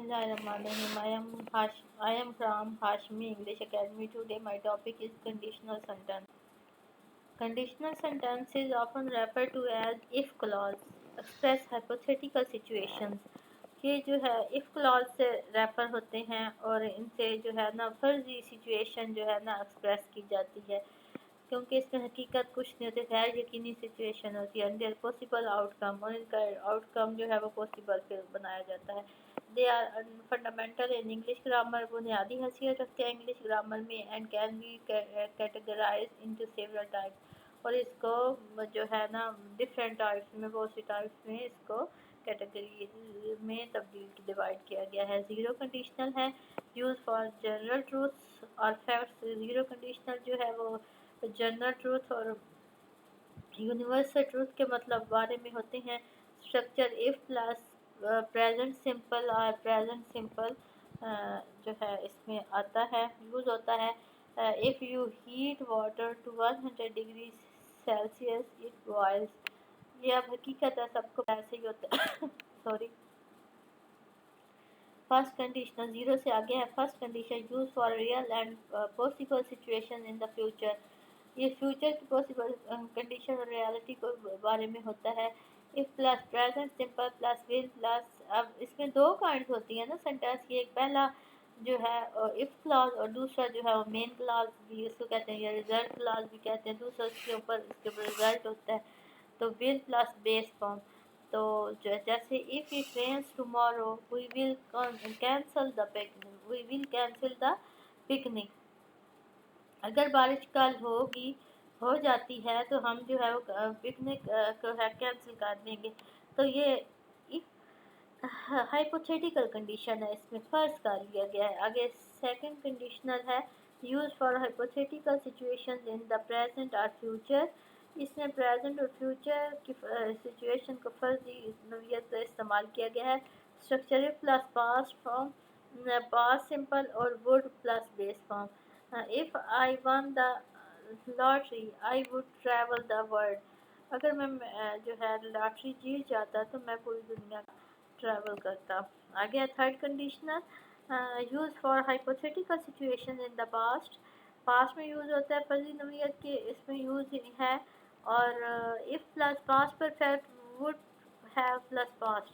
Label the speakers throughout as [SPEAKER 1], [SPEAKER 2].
[SPEAKER 1] Bismillahirrahmanirrahim. I am from Hashmi English Academy. Today my topic is conditional sentence. Conditional sentence is often referred to as if clause. Express hypothetical situations. ये जो है if clause से refer होते हैं और इनसे जो है ना फर्जी सिचुएशन जो है ना एक्सप्रेस की जाती है, क्योंकि इसमें हकीकत कुछ नहीं होती, गैर यकीनी सिचुएशन होती है। देयर पॉसिबल आउटकम, और इनका आउटकम जो है वो पॉसिबल फिर बनाया जाता है। They are fundamental in English grammar, बुनियादी हैसियत रखते हैं इंग्लिश ग्रामर में, and can be categorized into several types, और इसको जो है ना डिफरेंट टाइप्स में, बहुत सी टाइप्स में इसको कैटेगरी में तब्दील डिवाइड किया गया है। ज़ीरो कंडीशनल है, यूज़ फॉर जनरल ट्रूथ्स और फैक्ट्स। ज़ीरो कंडीशनल जो है वो जनरल ट्रूथ और यूनिवर्सल ट्रूथ के मतलब बारे में होते हैं। Structure if plus present simple और प्रेजेंट सिंपल जो है इसमें आता है, यूज़ होता है। If you heat water to 100 degree Celsius it boils. ये अब हकीकत है, सबको ऐसे ही होता है सॉरी। फर्स्ट कंडीशनल ज़ीरो से आगे है। First condition use for real and possible situation in the future. ये फ्यूचर की पॉसिबल कंडीशन और रियलिटी के बारे में होता है। If plus present simple plus will plus, अब इसमें दो काइंड होती है ना सेंटेंस की। एक पहला जो है इफ़ क्लॉज, और दूसरा जो है वो मेन क्लॉज भी इसको कहते हैं, या रिजल्ट क्लॉज भी कहते हैं। दूसरा इसके ऊपर रिजल्ट होता है, तो विल प्लस बेस फॉर्म। तो जैसे if it rains tomorrow we will cancel the picnic, we will cancel the picnic. अगर बारिश कल हो जाती है तो हम जो है वो पिकनिक को है कैंसिल कर देंगे। तो ये हाइपोथेटिकल कंडीशन है, इसमें फ़र्ज कर लिया गया है। आगे सेकंड कंडीशनल है, use for hypothetical situations in the present और फ्यूचर। इसमें प्रेजेंट और फ्यूचर की सिचुएशन को फर्जी नोयत से इस्तेमाल किया गया है। Structure plus past form, past simple और would plus base form. If I won the lottery I would travel the world. अगर मैं जो है लॉटरी जीत जाता तो मैं पूरी दुनिया ट्रैवल करता। आगे third conditional, use for hypothetical situation in the past. Past में यूज़ होता है फर्जी नोयत के, इसमें यूज़ है। और if plus past perfect would have plus past.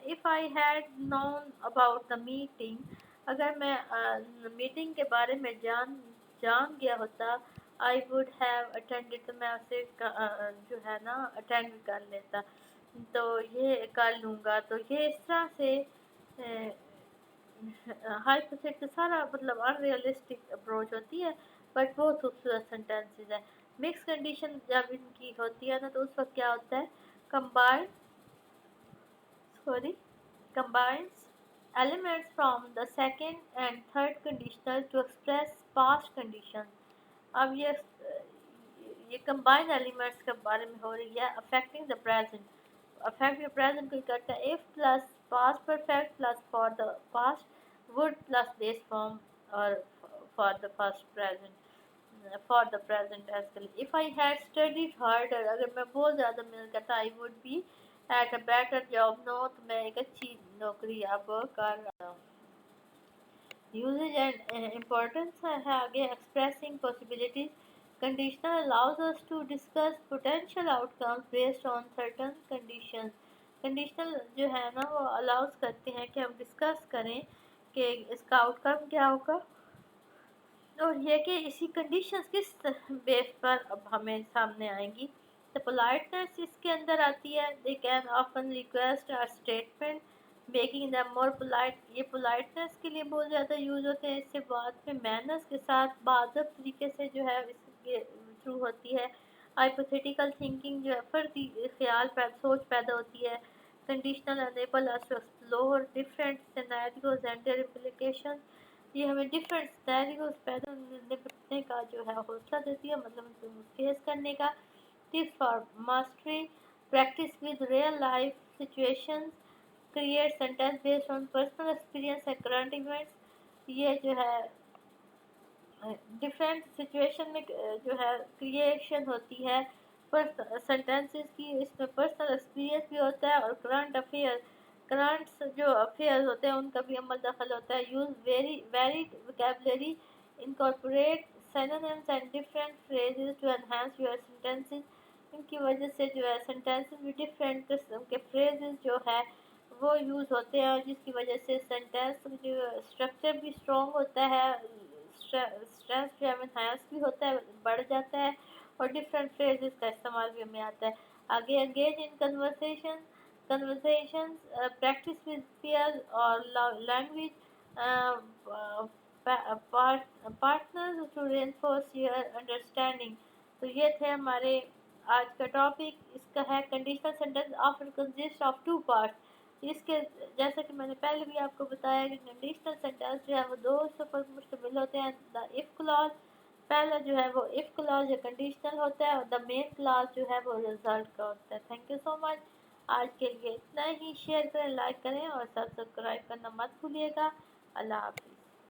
[SPEAKER 1] If I had known about the meeting, अगर मैं मीटिंग के बारे में जान गया होता, आई वुड हैव अटेंडेड, तो मैं उसे जो है ना अटेंड कर लेता, तो ये कर लूँगा। तो ये इस तरह से हाइपोथेटिकल सारा मतलब अनरियलिस्टिक अप्रोच होती है, बट बहुत खूबसूरत सेंटेंसेस है। मिक्स कंडीशन जब इनकी होती है ना, तो उस वक्त क्या होता है, combines elements from the second and third conditional to express past conditions. अब ये combined elements के बारे में हो रही है। affecting the present, affect the present को करता है if plus past perfect plus for the past, would plus base form, और for the past present, for the present as well. if I had studied harder, अगर मैं बहुत ज़्यादा मेहनत करता, I would be at a better job now, तो मैं एक अच्छी नौकरी अब कर रहा हूँ। यूजेज एंड इम्पोर्टेंस है आगे। Expressing possibilities, conditional allows us to discuss potential outcomes based on certain conditions. Conditional जो है ना वो अलाउज करते हैं कि हम डिस्कस करें कि इसका आउटकम क्या होगा, और ये कि इसी कंडीशंस किस बेस पर अब हमें सामने आएंगी। तो पोलाइटनेस इसके अंदर आती है। दे कैन ऑफन रिक्वेस्ट और स्टेटमेंट मेकिंग दैम मोर पोलाइट। ये पोलाइटनेस के लिए बहुत ज़्यादा यूज़ होते हैं। इससे बाद में मैनर्स के साथ बाज़ब तरीके से जो है इसके थ्रू होती है। हाइपोथेटिकल थिंकिंग जो है फर्जी ख्याल सोच पैदा होती है। Conditional enable us to explore different scenarios and their implications. ये हमें डिफरेंट सिनेरियोज पैदा निपटने का जो है हौसला देती है, मतलब उनको फेस करने का। Tips for mastery, practice with real life situations, create sentence based on personal experience and current events. ये जो है डिफरेंट सिचुएशन में जो है क्रिएशन होती है पर सेंटेंसेस की, इसमें पर्सनल एक्सपीरियंस भी होता है और करंट अफेयर کرنٹس جو افیئرز ہوتے ہیں ان کا بھی عمل دخل ہوتا ہے. Use varied vocabulary, incorporate synonyms and different phrases to enhance your sentences. ان کی وجہ سے جو ہے سینٹینسز بھی ڈفرینٹ قسم کے phrases جو ہے وہ یوز ہوتے ہیں, جس کی وجہ سے سینٹینس جو اسٹرکچر بھی اسٹرانگ ہوتا ہے, اسٹرینتھ جو ہے انہینس بھی ہوتا ہے, بڑھ جاتا ہے, اور ڈفرینٹ phrases کا استعمال بھی ہمیں آتا ہے. آگے engage in conversations, practice with peers or language partners to reinforce your understanding. تو یہ تھے ہمارے آج کا ٹاپک. اس کا ہے conditional sentence after consist of two parts. اس کے جیسا کہ میں نے پہلے بھی آپ کو بتایا کہ کنڈیشنل سینٹینس جو ہے وہ دو حصوں پر مشتمل ہوتے ہیں. دا اف کلاز, پہلا جو ہے وہ اف کلاز یا کنڈیشنل ہوتا ہے, اور دا مین کلاز جو ہے وہ رزلٹ کا ہوتا ہے. تھینک یو سو مچ. آج کے لیے اتنا ہی. شیئر کریں, لائک کریں اور سبسکرائب کرنا مت بھولیے گا. اللہ حافظ.